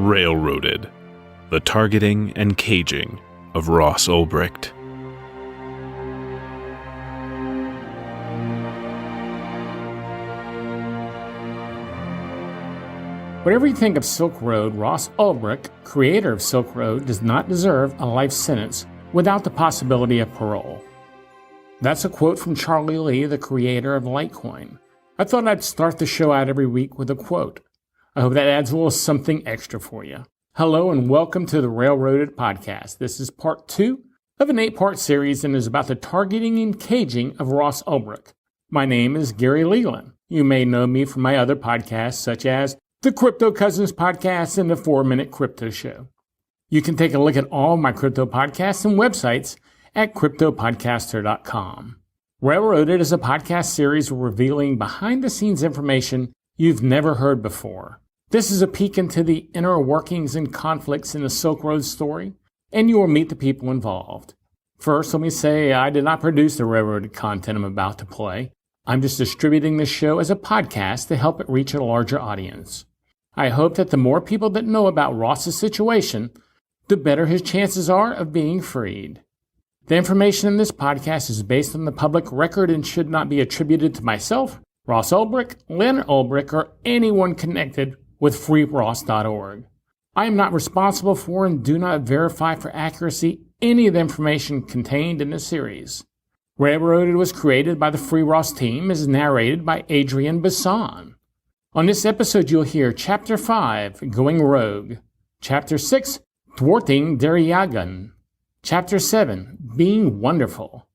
Railroaded, the targeting and caging of Ross Ulbrict. Whatever you think of Silk Road, Ross Ulbrict, creator of Silk Road, does not deserve a life sentence without the possibility of parole. That's a quote from Charlie Lee, the creator of Litecoin. I thought I'd start the show out every week with a quote. I hope that adds a little something extra for you. Hello and welcome to the Railroaded podcast. This is part 2 of an 8-part series and is about the targeting and caging of Ross Ulbrict. My name is Gary Leland. You may know me from my other podcasts such as the Crypto Cousins podcast and the 4-Minute Crypto Show. You can take a look at all my crypto podcasts and websites at cryptopodcaster.com. Railroaded is a podcast series revealing behind-the-scenes information you've never heard before. This is a peek into the inner workings and conflicts in the Silk Road story, and you will meet the people involved. First, let me say I did not produce the Railroaded content I'm about to play. I'm just distributing this show as a podcast to help it reach a larger audience. I hope that the more people that know about Ross's situation, the better his chances are of being freed. The information in this podcast is based on the public record and should not be attributed to myself, Ross Ulbrict, Leonard Ulbricht, or anyone connected with freeross.org. I am not responsible for and do not verify for accuracy any of the information contained in this series. Railroaded was created by the Free Ross team, is narrated by Adrian Bisson. On this episode you'll hear Chapter 5, Going Rogue, Chapter 6, Thwarting Daryagan, Chapter 7, Being Wonderful,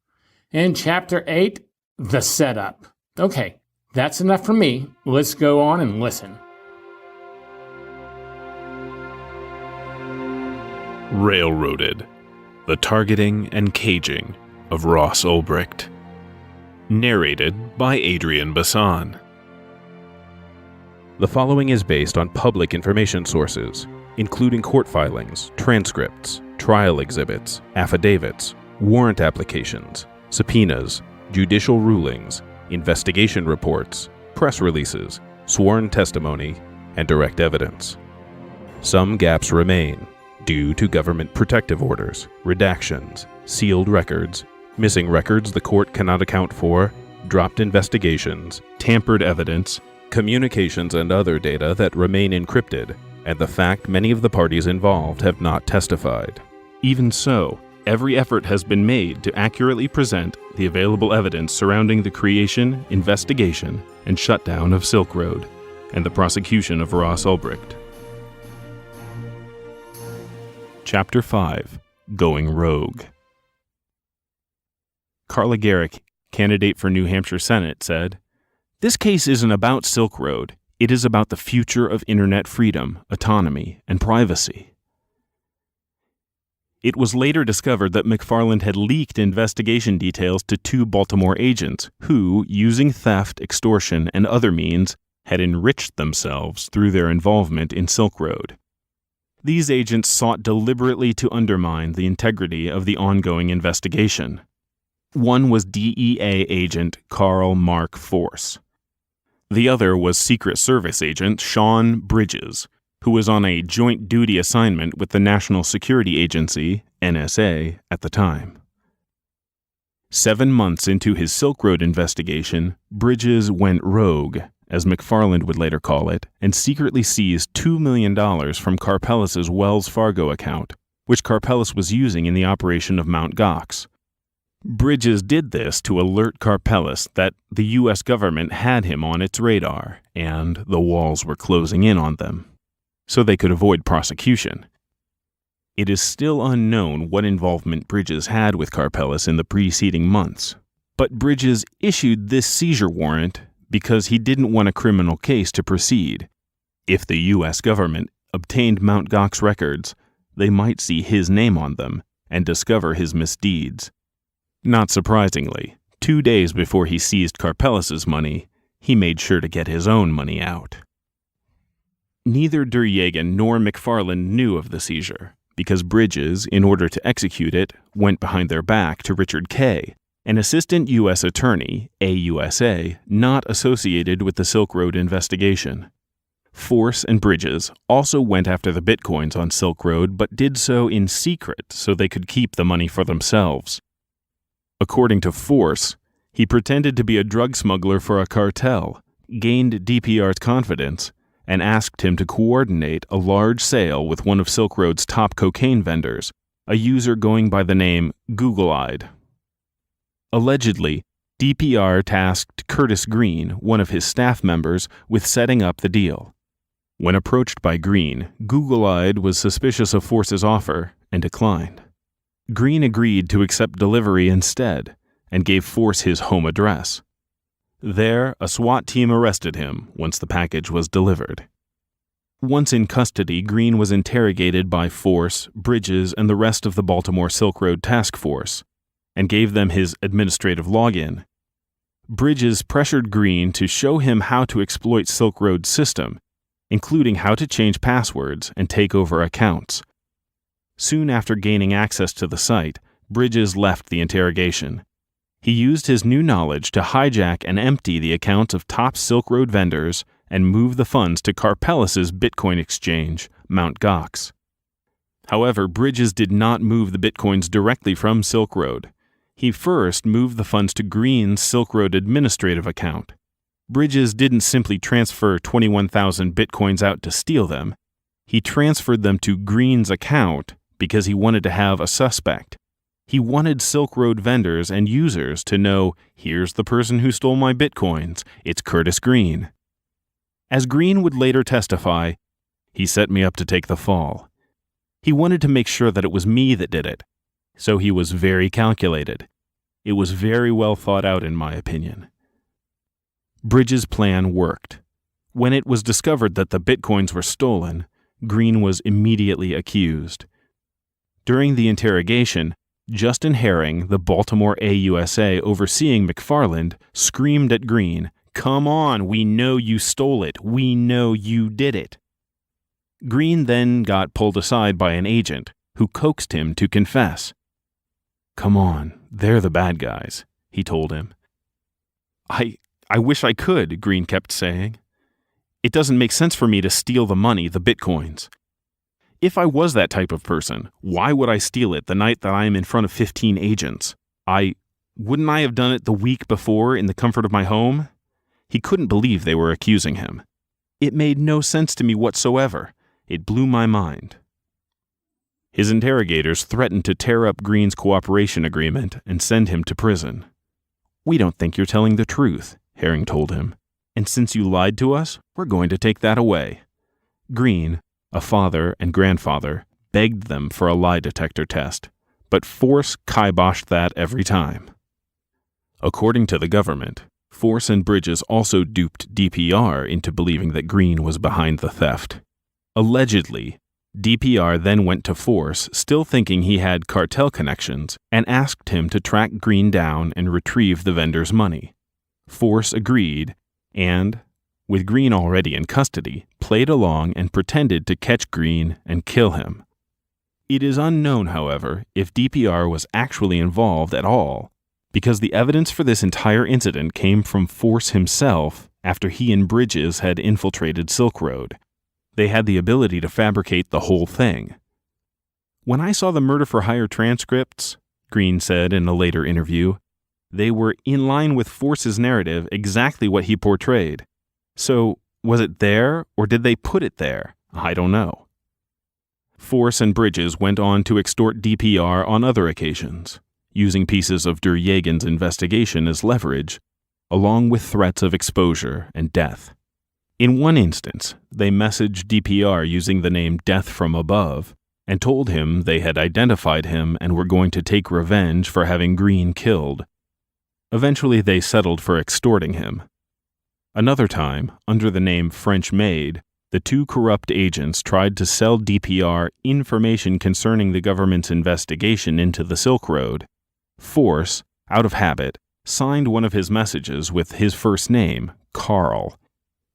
and Chapter 8, The Setup. Okay, that's enough for me. Let's go on and listen. Railroaded, the targeting and caging of Ross Ulbrict. Narrated by Adrian Bisson. The following is based on public information sources, including court filings, transcripts, trial exhibits, affidavits, warrant applications, subpoenas, judicial rulings, investigation reports, press releases, sworn testimony, and direct evidence. Some gaps remain due to government protective orders, redactions, sealed records, missing records the court cannot account for, dropped investigations, tampered evidence, communications and other data that remain encrypted, and the fact many of the parties involved have not testified. Even so, every effort has been made to accurately present the available evidence surrounding the creation, investigation, and shutdown of Silk Road, and the prosecution of Ross Ulbrict. Chapter 5, Going Rogue. Carla Garrick, candidate for New Hampshire Senate, said, "This case isn't about Silk Road. It is about the future of internet freedom, autonomy, and privacy." It was later discovered that McFarland had leaked investigation details to 2 Baltimore agents who, using theft, extortion, and other means, had enriched themselves through their involvement in Silk Road. These agents sought deliberately to undermine the integrity of the ongoing investigation. One was DEA agent Carl Mark Force. The other was Secret Service agent Sean Bridges, who was on a joint duty assignment with the National Security Agency, NSA, at the time. 7 months into his Silk Road investigation, Bridges went rogue, as McFarland would later call it, and secretly seized $2 million from Karpeles' Wells Fargo account, which Karpeles was using in the operation of Mt. Gox. Bridges did this to alert Karpeles that the U.S. government had him on its radar, and the walls were closing in on them, so they could avoid prosecution. It is still unknown what involvement Bridges had with Karpeles in the preceding months, but Bridges issued this seizure warrant because he didn't want a criminal case to proceed. If the U.S. government obtained Mt. Gox records, they might see his name on them and discover his misdeeds. Not surprisingly, 2 days before he seized Karpeles' money, he made sure to get his own money out. Neither Daryagan nor McFarland knew of the seizure, because Bridges, in order to execute it, went behind their back to Richard Kay, an assistant U.S. attorney, AUSA, not associated with the Silk Road investigation. Force and Bridges also went after the bitcoins on Silk Road, but did so in secret so they could keep the money for themselves. According to Force, he pretended to be a drug smuggler for a cartel, gained DPR's confidence, and asked him to coordinate a large sale with one of Silk Road's top cocaine vendors, a user going by the name Google-Eyed. Allegedly, DPR tasked Curtis Green, one of his staff members, with setting up the deal. When approached by Green, Google-Eyed was suspicious of Force's offer and declined. Green agreed to accept delivery instead and gave Force his home address. There, a SWAT team arrested him once the package was delivered. Once in custody, Green was interrogated by Force, Bridges, and the rest of the Baltimore Silk Road Task Force, and gave them his administrative login. Bridges pressured Green to show him how to exploit Silk Road's system, including how to change passwords and take over accounts. Soon after gaining access to the site, Bridges left the interrogation. He used his new knowledge to hijack and empty the accounts of top Silk Road vendors and move the funds to Karpelis's Bitcoin exchange, Mt. Gox. However, Bridges did not move the Bitcoins directly from Silk Road. He first moved the funds to Green's Silk Road administrative account. Bridges didn't simply transfer 21,000 Bitcoins out to steal them. He transferred them to Green's account because he wanted to have a suspect. He wanted Silk Road vendors and users to know, here's the person who stole my Bitcoins, it's Curtis Green. As Green would later testify, he set me up to take the fall. He wanted to make sure that it was me that did it, so he was very calculated. It was very well thought out in my opinion. Bridges' plan worked. When it was discovered that the Bitcoins were stolen, Green was immediately accused. During the interrogation, Justin Herring, the Baltimore AUSA overseeing McFarland, screamed at Green, "Come on, we know you stole it. We know you did it." Green then got pulled aside by an agent who coaxed him to confess. "Come on, they're the bad guys," he told him. I wish I could," Green kept saying. "It doesn't make sense for me to steal the money, the Bitcoins. If I was that type of person, why would I steal it the night that I am in front of 15 agents? Wouldn't I have done it the week before in the comfort of my home?" He couldn't believe they were accusing him. It made no sense to me whatsoever. It blew my mind. His interrogators threatened to tear up Green's cooperation agreement and send him to prison. "We don't think you're telling the truth," Herring told him, "and since you lied to us, we're going to take that away." Green, a father and grandfather, begged them for a lie detector test, but Force kiboshed that every time. According to the government, Force and Bridges also duped DPR into believing that Green was behind the theft. Allegedly, DPR then went to Force, still thinking he had cartel connections, and asked him to track Green down and retrieve the vendor's money. Force agreed, and, with Green already in custody, played along and pretended to catch Green and kill him. It is unknown, however, if DPR was actually involved at all, because the evidence for this entire incident came from Force himself after he and Bridges had infiltrated Silk Road. They had the ability to fabricate the whole thing. "When I saw the murder-for-hire transcripts," Green said in a later interview, "they were in line with Force's narrative, exactly what he portrayed. So, was it there, or did they put it there? I don't know." Force and Bridges went on to extort DPR on other occasions, using pieces of Der Jagen's investigation as leverage, along with threats of exposure and death. In one instance, they messaged DPR using the name Death from Above and told him they had identified him and were going to take revenge for having Green killed. Eventually, they settled for extorting him. Another time, under the name French Maid, the two corrupt agents tried to sell DPR information concerning the government's investigation into the Silk Road. Force, out of habit, signed one of his messages with his first name, Carl.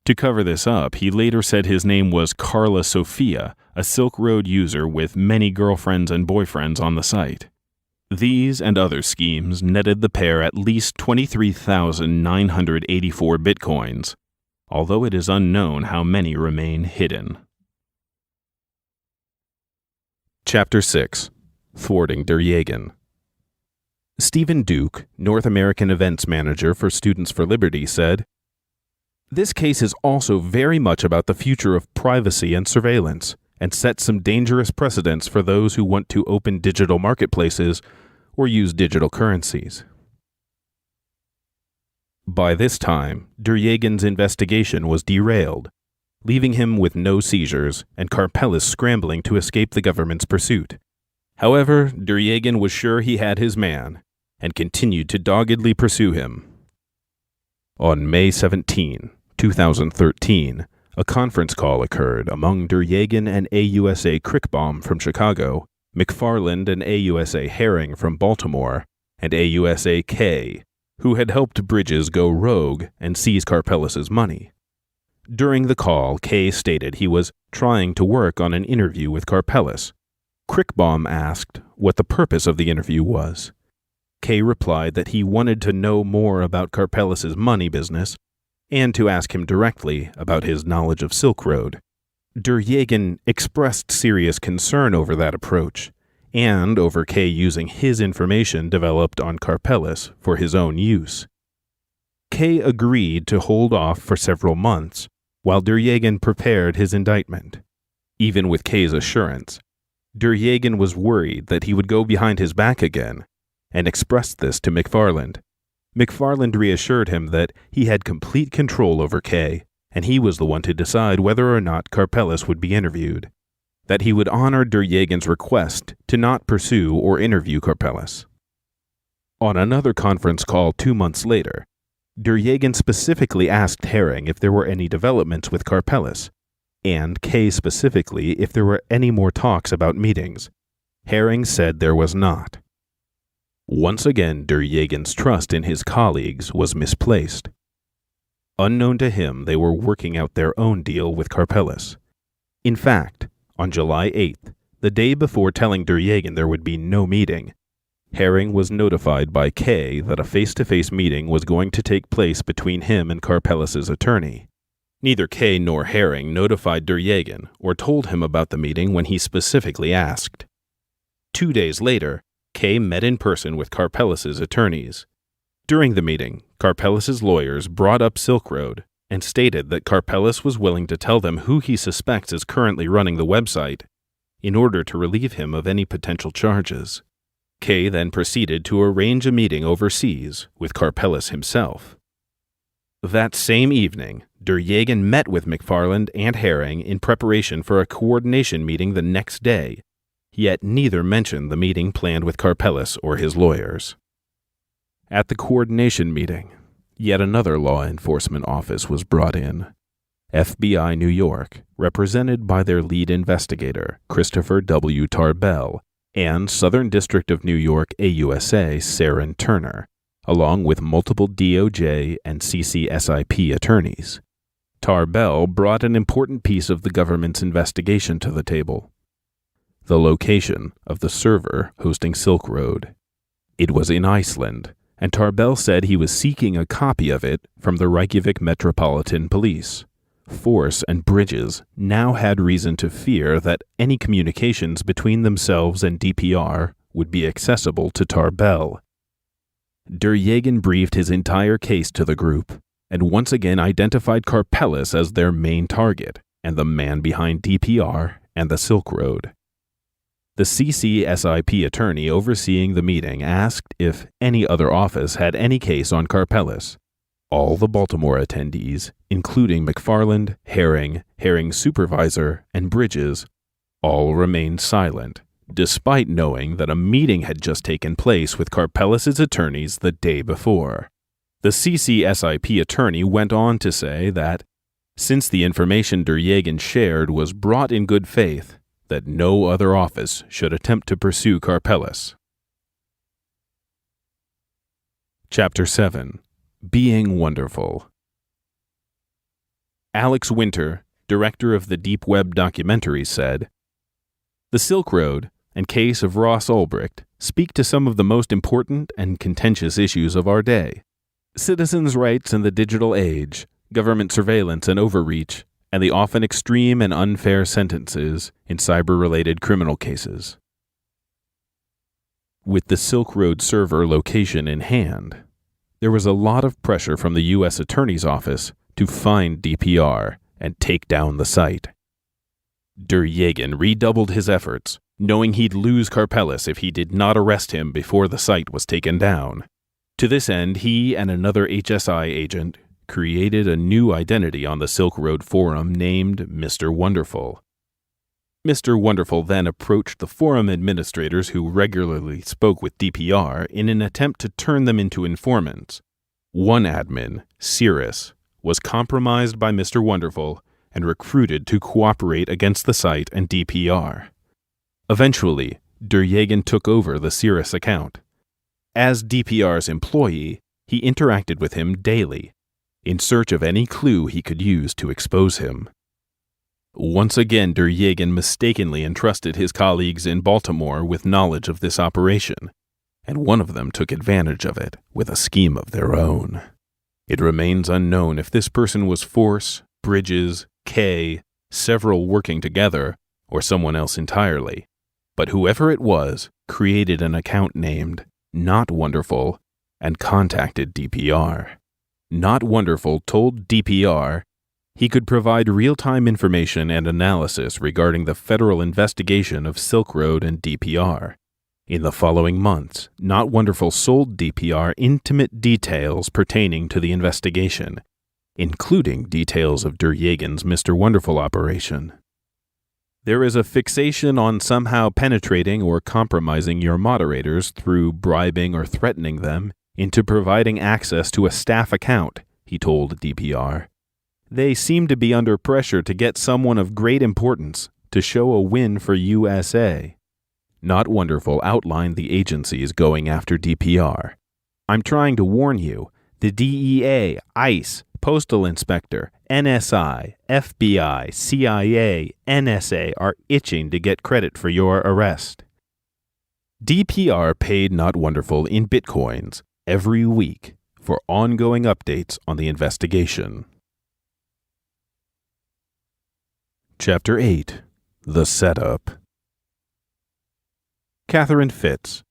To cover this up, he later said his name was Carla Sophia, a Silk Road user with many girlfriends and boyfriends on the site. These and other schemes netted the pair at least 23,984 bitcoins, although it is unknown how many remain hidden. Chapter 6. Thwarting Duryagan. Stephen Duke, North American Events Manager for Students for Liberty, said, "This case is also very much about the future of privacy and surveillance, and sets some dangerous precedents for those who want to open digital marketplaces or use digital currencies." By this time, Duryagan's investigation was derailed, leaving him with no seizures and Karpeles scrambling to escape the government's pursuit. However, Duryagan was sure he had his man and continued to doggedly pursue him. On May 17, 2013, a conference call occurred among Duryagan and AUSA Crickbaum from Chicago, McFarland and AUSA Herring from Baltimore, and AUSA Kay, who had helped Bridges go rogue and seize Karpeles' money. During the call, Kay stated he was trying to work on an interview with Karpeles. Crickbaum asked what the purpose of the interview was. Kay replied that he wanted to know more about Karpeles' money business and to ask him directly about his knowledge of Silk Road. Duryagan expressed serious concern over that approach and over Kay using his information developed on Karpeles for his own use. Kay agreed to hold off for several months while Duryagan prepared his indictment. Even with Kay's assurance, Duryagan was worried that he would go behind his back again and expressed this to McFarland. McFarland reassured him that he had complete control over Kay, and he was the one to decide whether or not Karpeles would be interviewed, that he would honor Duryagan's request to not pursue or interview Karpeles. On another conference call 2 months later, Duryagan specifically asked Herring if there were any developments with Karpeles, and Kay specifically if there were any more talks about meetings. Herring said there was not. Once again, Duryagan's trust in his colleagues was misplaced. Unknown to him, they were working out their own deal with Karpeles. In fact, on July 8th, the day before telling Duryagan there would be no meeting, Herring was notified by Kay that a face-to-face meeting was going to take place between him and Karpeles' attorney. Neither Kay nor Herring notified Duryagan or told him about the meeting when he specifically asked. 2 days later, Kay met in person with Karpeles' attorneys. During the meeting, Karpeles' lawyers brought up Silk Road and stated that Karpeles was willing to tell them who he suspects is currently running the website in order to relieve him of any potential charges. Kay then proceeded to arrange a meeting overseas with Karpeles himself. That same evening, Duryagan met with McFarland and Herring in preparation for a coordination meeting the next day, yet neither mentioned the meeting planned with Karpeles or his lawyers. At the coordination meeting, yet another law enforcement office was brought in. FBI New York, represented by their lead investigator, Christopher W. Tarbell, and Southern District of New York AUSA Saren Turner, along with multiple DOJ and CCSIP attorneys. Tarbell brought an important piece of the government's investigation to the table: the location of the server hosting Silk Road. It was in Iceland, and Tarbell said he was seeking a copy of it from the Reykjavik Metropolitan Police. Force and Bridges now had reason to fear that any communications between themselves and DPR would be accessible to Tarbell. Duryagan briefed his entire case to the group, and once again identified Karpeles as their main target and the man behind DPR and the Silk Road. The CCSIP attorney overseeing the meeting asked if any other office had any case on Karpeles. All the Baltimore attendees, including McFarland, Herring's supervisor, and Bridges, all remained silent, despite knowing that a meeting had just taken place with Karpeles' attorneys the day before. The CCSIP attorney went on to say that, since the information Duryagan shared was brought in good faith, that no other office should attempt to pursue Karpeles. Chapter 7. Being Wonderful. Alex Winter, director of the Deep Web documentary, said, "The Silk Road and case of Ross Ulbrict speak to some of the most important and contentious issues of our day. Citizens' rights in the digital age, government surveillance and overreach, and the often extreme and unfair sentences in cyber-related criminal cases. With the Silk Road server location in hand, there was a lot of pressure from the U.S. Attorney's Office to find DPR and take down the site. Duryegan redoubled his efforts, knowing he'd lose Karpeles if he did not arrest him before the site was taken down. To this end, he and another HSI agent created a new identity on the Silk Road forum named Mr. Wonderful. Mr. Wonderful then approached the forum administrators who regularly spoke with DPR in an attempt to turn them into informants. One admin, Cirrus, was compromised by Mr. Wonderful and recruited to cooperate against the site and DPR. Eventually, Duryegan took over the Cirrus account. As DPR's employee, he interacted with him daily, in search of any clue he could use to expose him. Once again, Duryegan mistakenly entrusted his colleagues in Baltimore with knowledge of this operation, and one of them took advantage of it with a scheme of their own. It remains unknown if this person was Force, Bridges, Kay, several working together, or someone else entirely, but whoever it was created an account named Not Wonderful and contacted DPR. Not Wonderful told DPR he could provide real-time information and analysis regarding the federal investigation of Silk Road and DPR. In the following months, Not Wonderful sold DPR intimate details pertaining to the investigation, including details of Duryegan's Mr. Wonderful operation. There is a fixation on somehow penetrating or compromising your moderators through bribing or threatening them into providing access to a staff account, he told DPR. They seem to be under pressure to get someone of great importance to show a win for USA. Not Wonderful outlined the agencies going after DPR. I'm trying to warn you, the DEA, ICE, Postal Inspector, NSI, FBI, CIA, NSA are itching to get credit for your arrest. DPR paid Not Wonderful in Bitcoins every week for ongoing updates on the investigation. Chapter 8. The Setup. Catherine Fitz,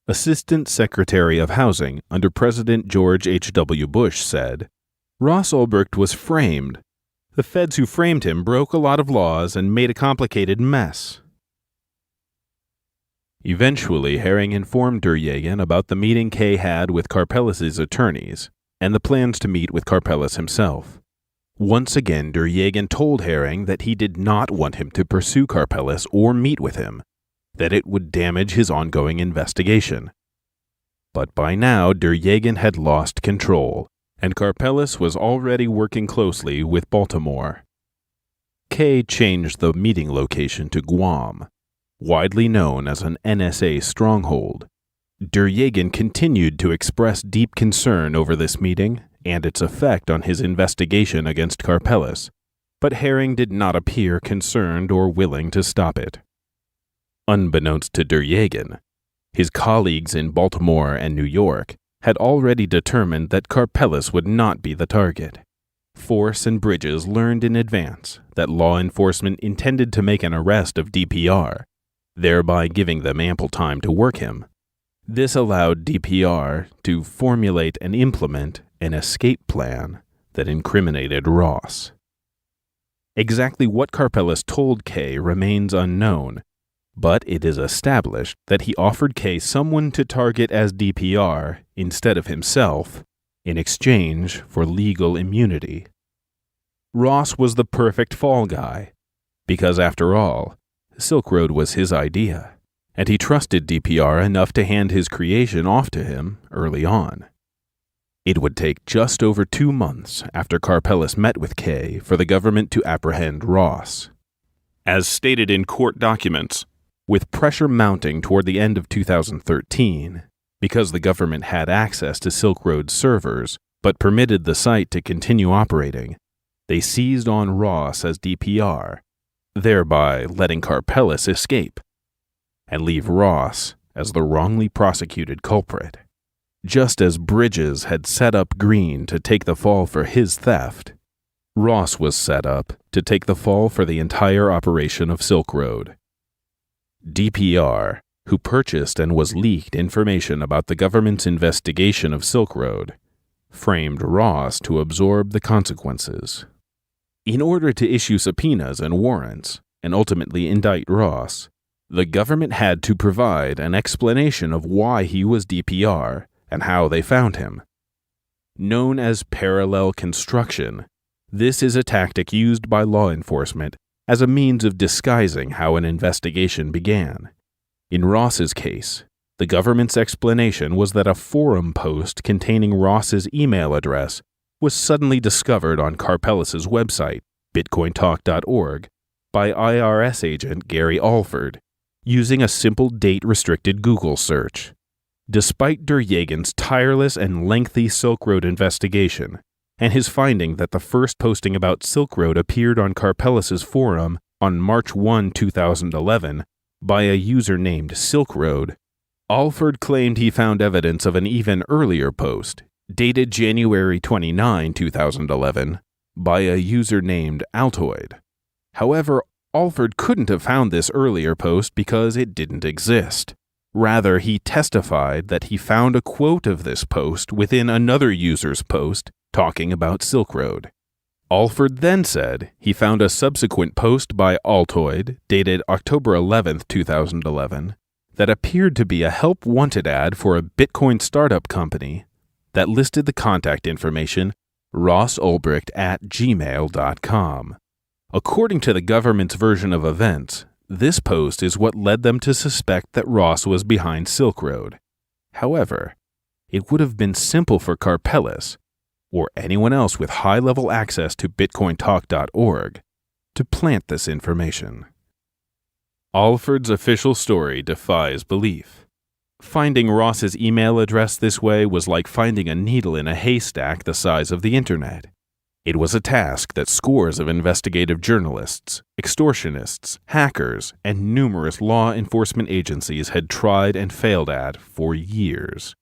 Assistant Secretary of Housing under President George H.W. Bush, said, Ross Ulbrict was framed. The feds who framed him broke a lot of laws and made a complicated mess. Eventually, Herring informed Duryegan about the meeting Kay had with Karpeles' attorneys and the plans to meet with Karpeles himself. Once again, Duryegan told Herring that he did not want him to pursue Karpeles or meet with him, that it would damage his ongoing investigation. But by now, Duryegan had lost control, and Karpeles was already working closely with Baltimore. Kay changed the meeting location to Guam, widely known as an NSA stronghold. Duryegan continued to express deep concern over this meeting and its effect on his investigation against Karpeles, but Herring did not appear concerned or willing to stop it. Unbeknownst to Duryegan, his colleagues in Baltimore and New York had already determined that Karpeles would not be the target. Force and Bridges learned in advance that law enforcement intended to make an arrest of DPR, thereby giving them ample time to work him. This allowed DPR to formulate and implement an escape plan that incriminated Ross. Exactly what Karpeles told Kay remains unknown, but it is established that he offered Kay someone to target as DPR instead of himself in exchange for legal immunity. Ross was the perfect fall guy, because after all, Silk Road was his idea, and he trusted DPR enough to hand his creation off to him early on. It would take just over 2 months after Karpeles met with Kay for the government to apprehend Ross. As stated in court documents, with pressure mounting toward the end of 2013, because the government had access to Silk Road's servers but permitted the site to continue operating, they seized on Ross as DPR, thereby letting Karpeles escape, and leave Ross as the wrongly prosecuted culprit. Just as Bridges had set up Green to take the fall for his theft, Ross was set up to take the fall for the entire operation of Silk Road. DPR, who purchased and was leaked information about the government's investigation of Silk Road, framed Ross to absorb the consequences. In order to issue subpoenas and warrants, and ultimately indict Ross, the government had to provide an explanation of why he was DPR and how they found him. Known as parallel construction, this is a tactic used by law enforcement as a means of disguising how an investigation began. In Ross's case, the government's explanation was that a forum post containing Ross's email address was suddenly discovered on Karpellis's website, bitcointalk.org, by IRS agent Gary Alford, using a simple date-restricted Google search. Despite Duryagan's tireless and lengthy Silk Road investigation, and his finding that the first posting about Silk Road appeared on Karpellis's forum on March 1, 2011, by a user named Silk Road, Alford claimed he found evidence of an even earlier post, dated January 29, 2011, by a user named Altoid. However, Alford couldn't have found this earlier post because it didn't exist. Rather, he testified that he found a quote of this post within another user's post talking about Silk Road. Alford then said he found a subsequent post by Altoid, dated October 11, 2011, that appeared to be a help wanted ad for a Bitcoin startup company that listed the contact information rossulbrict@gmail.com. According to the government's version of events, this post is what led them to suspect that Ross was behind Silk Road. However, it would have been simple for Karpellis, or anyone else with high-level access to bitcointalk.org, to plant this information. Alford's official story defies belief. Finding Ross's email address this way was like finding a needle in a haystack the size of the internet. It was a task that scores of investigative journalists, extortionists, hackers, and numerous law enforcement agencies had tried and failed at for years.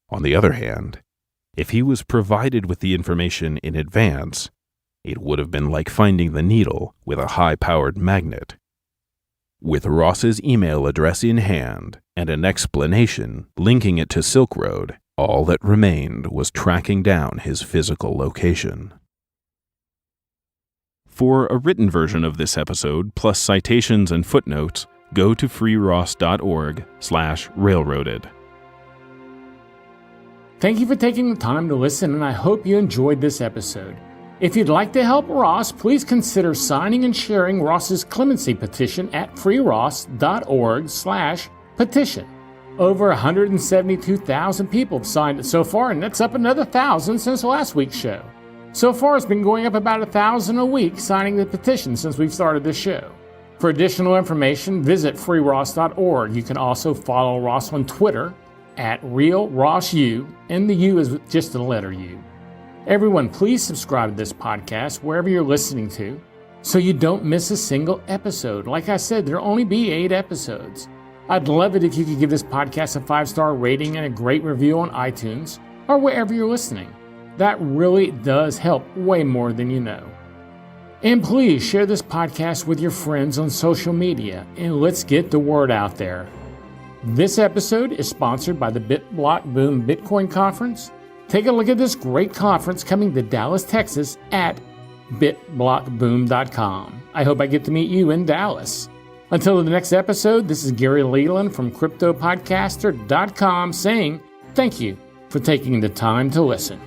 On the other hand, if he was provided with the information in advance, it would have been like finding the needle with a high-powered magnet. With Ross's email address in hand and an explanation linking it to Silk Road, all that remained was tracking down his physical location. For a written version of this episode, plus citations and footnotes, go to freeross.org/railroaded. Thank you for taking the time to listen, and I hope you enjoyed this episode. If you'd like to help Ross, please consider signing and sharing Ross's clemency petition at freeross.org/petition. Over 172,000 people have signed it so far, and that's up another 1,000 since last week's show. So far, it's been going up about 1,000 a week signing the petition since we've started this show. For additional information, visit freeross.org. You can also follow Ross on Twitter at RealRossU, and the U is just the letter U. Everyone, please subscribe to this podcast wherever you're listening to so you don't miss a single episode. Like I said, there'll only be 8 episodes. I'd love it if you could give this podcast a 5-star rating and a great review on iTunes or wherever you're listening. That really does help way more than you know. And please share this podcast with your friends on social media, and let's get the word out there. This episode is sponsored by the BitBlockBoom Bitcoin Conference. Take a look at this great conference coming to Dallas, Texas at bitblockboom.com. I hope I get to meet you in Dallas. Until the next episode, this is Gary Leland from CryptoPodcaster.com saying thank you for taking the time to listen.